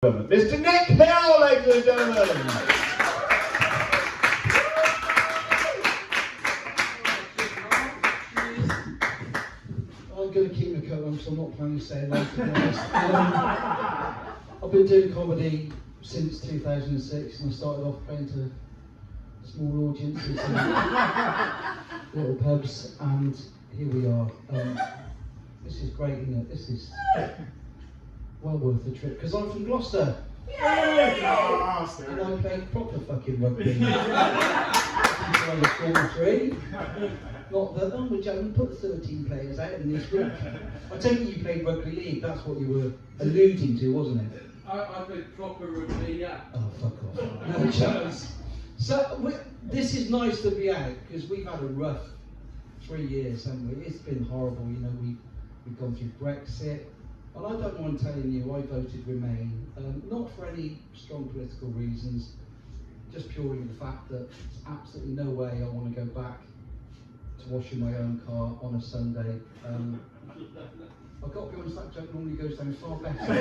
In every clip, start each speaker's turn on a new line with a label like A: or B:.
A: Mr. Nick Hill, ladies and gentlemen.
B: I'm going to keep my coat on because I'm not planning to stay late, to be honest. I've been doing comedy since 2006 and I started off playing to small audiences and little pubs, and here we are. This is great, isn't it? This is well worth the trip because I'm from Gloucester. And I played proper fucking rugby. Not that, oh, we haven't put 13 players out in this week. I take it you played rugby league, that's what you were alluding to, wasn't it?
C: I played proper rugby, yeah.
B: Oh, fuck off. No chance. So, this is nice to be out, because we've had a rough 3 years, haven't we? It's been horrible, you know, we've gone through Brexit. And I don't mind telling you, I voted Remain, not for any strong political reasons, just purely the fact that there's absolutely no way I want to go back to washing my own car on a Sunday. I've got to be honest, that joke normally goes down far better.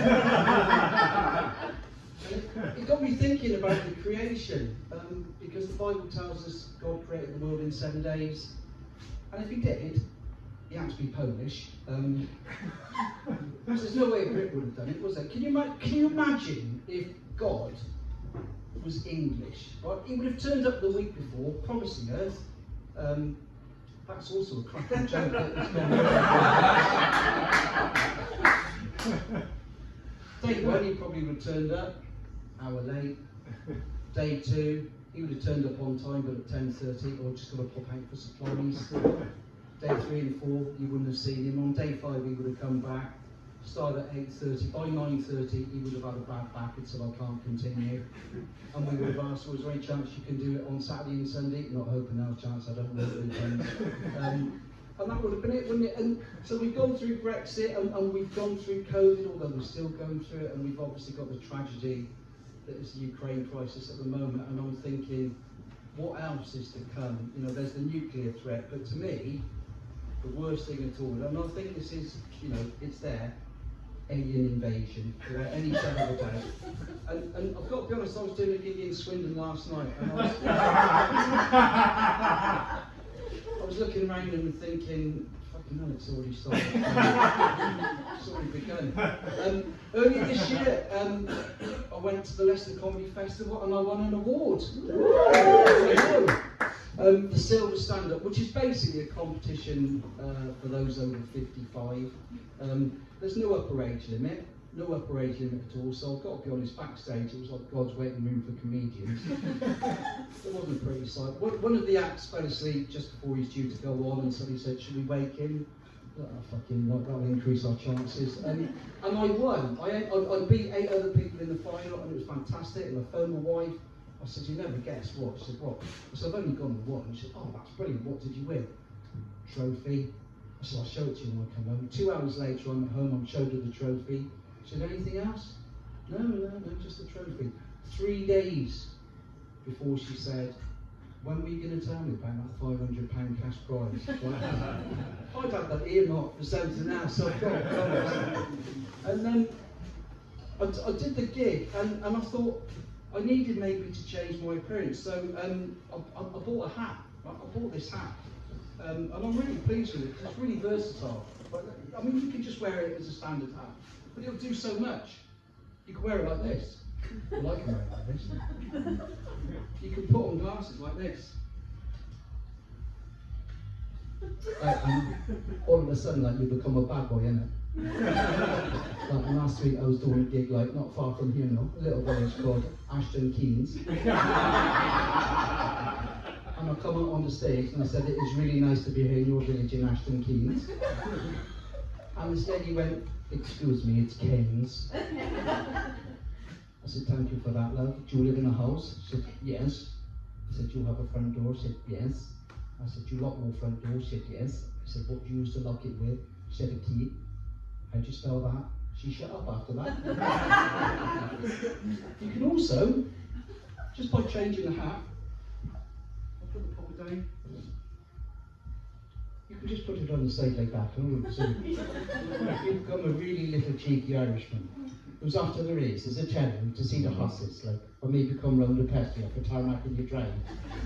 B: It got me thinking about the creation, because the Bible tells us God created the world in 7 days, and if he did, he had to be Polish. There's no way Brit would have done it, was there? Can you imagine if God was English? Right? He would have turned up the week before, promising Earth. That's also a cracking joke that was gone Day one, he probably would have turned up, hour late. Day two, he would have turned up on time, but at 10:30, or just got to pop out for supplies. Day 3 and 4, you wouldn't have seen him. On day 5, he would have come back, started at 8:30. By 9:30, he would have had a bad back and said, I can't continue. And we would have asked, well, is there any chance you can do it on Saturday and Sunday? Not hoping no chance, I don't work weekends. And that would have been it, wouldn't it? And so we've gone through Brexit and we've gone through COVID, although we're still going through it, and we've obviously got the tragedy that is the Ukraine crisis at the moment. And I'm thinking, what else is to come? You know, there's the nuclear threat, but to me, the worst thing at all, and I think this is, you know, it's there, alien invasion, without any shadow of a doubt. And I've got to be honest, I was doing a gig in Swindon last night, and I was looking around and thinking, fucking hell, it's already started. It's already begun. Earlier this year, I went to the Leicester Comedy Festival and I won an award. The Silver Stand-Up, which is basically a competition for those over 55. There's no upper age limit at all, so I've got to be honest, backstage it was like God's waiting room for comedians. It wasn't a pretty sight. One of the acts fell asleep just before he's due to go on, and somebody said, should we wake him? That'll increase our chances. And I won. I beat 8 other people in the final, and it was fantastic, and I phoned my wife. I said, you never guess what? She said, what? I said, I've only gone and won. She said, oh, that's brilliant. What did you win? Trophy. I said, I'll show it to you when I come home. 2 hours later, I'm at home, I showed her the trophy. She said, anything else? No, just the trophy. 3 days before she said, when were you going to tell me about that £500 cash prize? I'd had that earmarked for something else, so I've got it. And then I did the gig, and I thought, I needed maybe to change my appearance, so I bought a hat. I bought this hat, and I'm really pleased with it because it's really versatile. But, I mean, you can just wear it as a standard hat, but it'll do so much. You can wear it like this. Well, I can wear it like this. You can put on glasses like this. And all of a sudden, like, you become a bad boy, innit? Like last week I was doing a gig like not far from here now, a little village called Ashton Keynes. And I come out on the stage and I said, it is really nice to be here in your village in Ashton Keynes. And this lady went, excuse me, it's Keynes. I said, thank you for that, love. Do you live in a house? She said, yes. I said, do you have a front door? She said, yes. I said, do you lock your front door? She said, yes. I said, what do you use to lock it with? She said, a key. How'd you spell that? She shut up after that. You can also, just by changing the hat, I'll put the pot down. you can just put it on the side like that, and all of a sudden, you become a really little cheeky Irishman. It was after the race, there's a challenge to see the horses, like, or maybe come round the pasture for tarmac in your drive.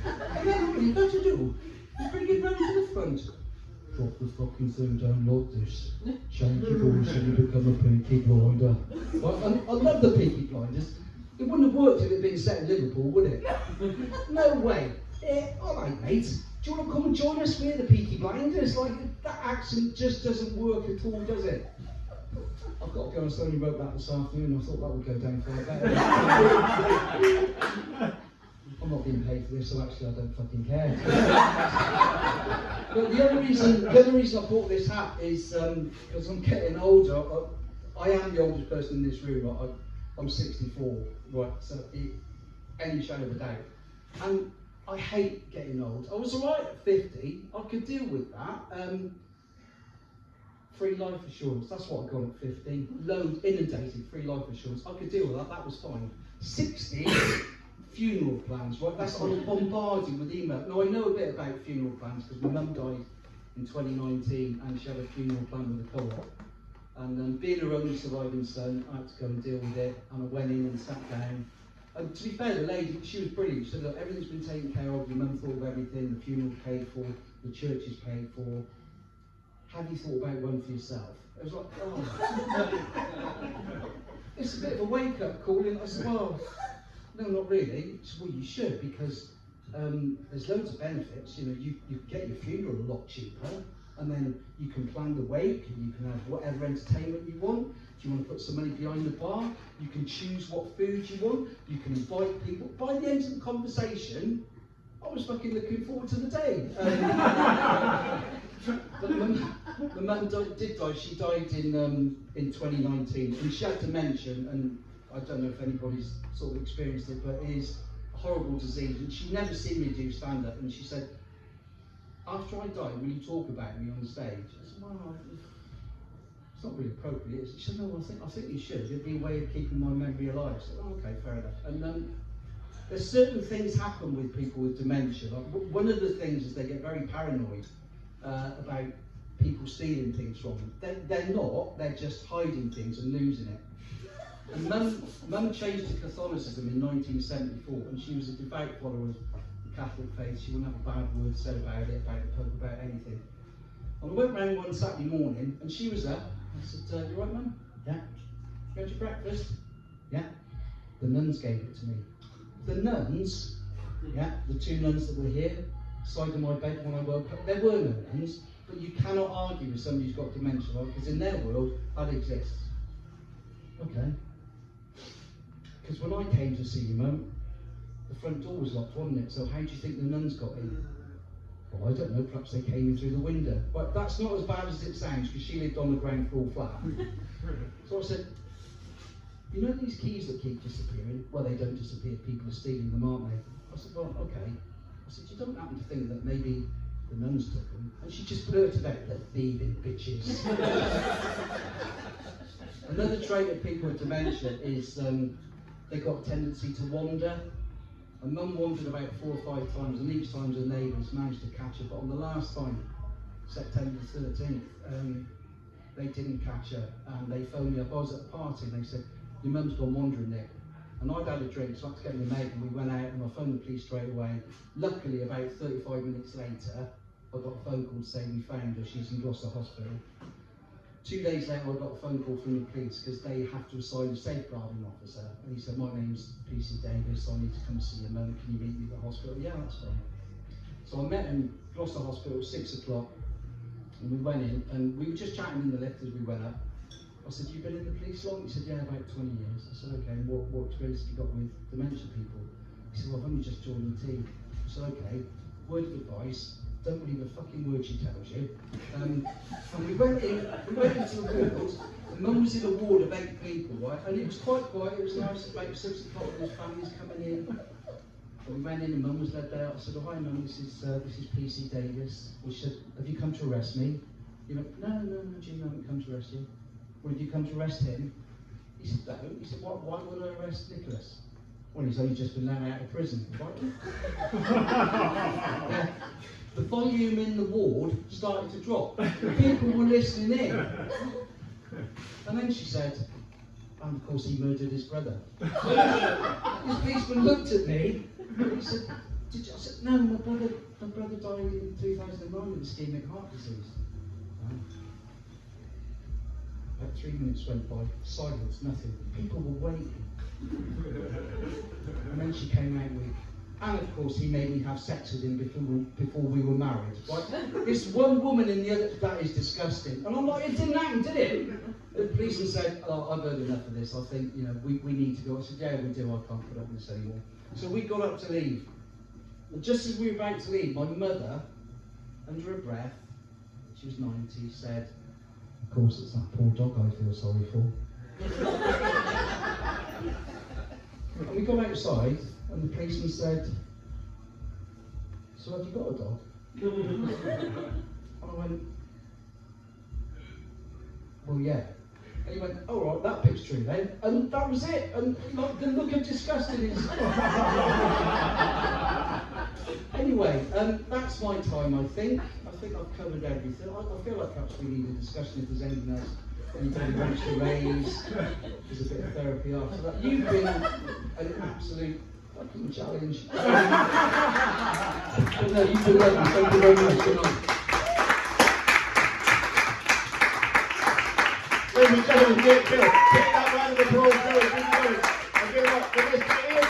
B: And then what you got to do, you bring it round to the front. Drop the fucking thing down like this. Change your voice and you become a Peaky Blinder. Well, I love the Peaky Blinders. It wouldn't have worked if it had been set in Liverpool, would it? No way. Alright mate, do you want to come and join us? We're the Peaky Blinders. Like, that accent just doesn't work at all, does it? I've got to be honest, I only wrote that this afternoon. I thought that would go down far better. I'm not being paid for this, so actually I don't fucking care. But the other reason I bought this hat is because I'm getting older. I am the oldest person in this room. I'm 64, right? So any shadow of a doubt. And I hate getting old. I was alright at 50. I could deal with that. Free life assurance, that's what I got at 50. Load inundated, free life assurance. I could deal with that, that was fine. 60, funeral plans, right? That's I was bombarded with email. Now I know a bit about funeral plans because my mum died in 2019 and she had a funeral plan with the co-op. And being her only surviving son, I had to go and deal with it. And I went in and sat down. And to be fair, the lady, she was brilliant. She said, look, everything's been taken care of. Your mum thought of everything. The funeral's paid for. The church is paid for. Have you thought about one for yourself? It was like, oh. It's a bit of a wake-up call. And I said, well, no, not really. She said, well, you should, because there's loads of benefits. You know, you get your funeral a lot cheaper, and then you can plan the wake, and you can have whatever entertainment you want. If you want to put some money behind the bar, you can choose what food you want. You can invite people. By the end of the conversation, I was fucking looking forward to the day. But my mum did die. She died in 2019, and she had dementia, and I don't know if anybody's sort of experienced it, but it is a horrible disease. And she'd never seen me do stand-up, and she said, after I die, will you talk about me on stage? I said, well, it's not really appropriate. She said, no, I think you should. It'd be a way of keeping my memory alive. I said, oh, okay, fair enough. And there's certain things happen with people with dementia. Like, one of the things is they get very paranoid about people stealing things from them. They're not, they're just hiding things and losing it. And Mum changed to Catholicism in 1974, and she was a devout follower of the Catholic faith. She wouldn't have a bad word said about it, about the pub, about anything. And I went round one Saturday morning, and she was there. I said, you right, Mum? Yeah. You had your breakfast? Yeah. The nuns gave it to me. The nuns, yeah, the two nuns that were here, side of my bed when I woke up, there were no nuns, but you cannot argue with somebody who's got dementia, right? Because in their world, that exists. Okay. Because when I came to see you, Mum, the front door was locked, wasn't it? So how do you think the nuns got in? Well, I don't know, perhaps they came in through the window. But that's not as bad as it sounds, because she lived on the ground floor flat. So I said, you know these keys that keep disappearing? Well, they don't disappear, people are stealing them, aren't they? I said, well, okay. I said, you don't happen to think that maybe the nuns took them? And she just blurted out, the thieving bitches. Another trait of people with dementia is they've got a tendency to wander. And Mum wandered about 4 or 5 times, and each time the neighbours managed to catch her. But on the last time, September 13th, they didn't catch her, and they phoned me up. I was at a party, and they said, your mum's gone wandering, Nick. And I'd had a drink, so I had to get my mate, and we went out, and I phoned the police straight away. Luckily, about 35 minutes later, I got a phone call to say we found her. She's in Gloucester Hospital. 2 days later, I got a phone call from the police because they have to assign a safeguarding officer. And he said, my name's PC Davis, I need to come see your mum. Can you meet me at the hospital? Yeah, that's fine. So I met in Gloucester Hospital at 6 o'clock, and we went in, and we were just chatting in the lift as we went up. I said, you've been in the police long? He said, yeah, about 20 years. I said, okay, and what experience have you got with dementia people? He said, well, I've only just joined the team. I said, okay, word of advice, don't believe a fucking word she tells you. And we went into the ward, and Mum was in a ward of 8 people, right? And it was quite quiet, it was nice, about 6 o'clock, and there's families coming in. And we went in, and Mum was led there. I said, oh, hi Mum, this is PC Davis. She said, have you come to arrest me? He went, no, Jim, I haven't come to arrest you. Well, have you come to arrest him? He said, no. He said, why would I arrest Nicholas? Well, he's only just been let out of prison. Right? Yeah. The volume in the ward started to drop. People were listening in. And then she said, and of course he murdered his brother. This policeman looked at me and he said, Did you? I said, no, my brother died in 2009 with ischemic heart disease. About 3 minutes went by, silence, nothing. People were waiting. And then she came out with, and of course he made me have sex with him before we were married. Right? This one woman in the other, that is disgusting. And I'm like, it didn't happen, did it? The policeman said, oh, I've heard enough of this. I think, we need to go. I said, yeah, we do. I can't put up with this anymore. So we got up to leave. And just as we were about to leave, my mother, under her breath, she was 90, said, of course, it's that poor dog I feel sorry for. And we got outside, and the policeman said, so have you got a dog? And I went, well, yeah. And he went, oh, right, that bit's true then. And that was it. And like, the look of disgust in his... Anyway, that's my time, I think. I think I've covered everything. I feel like perhaps we need a discussion if there's anything else anybody wants to raise. There's a bit of therapy after that. You've been an absolute fucking challenge. But no, you've been lovely. Thank you very much. Good night.
A: Ladies and gentlemen, get that round of applause going.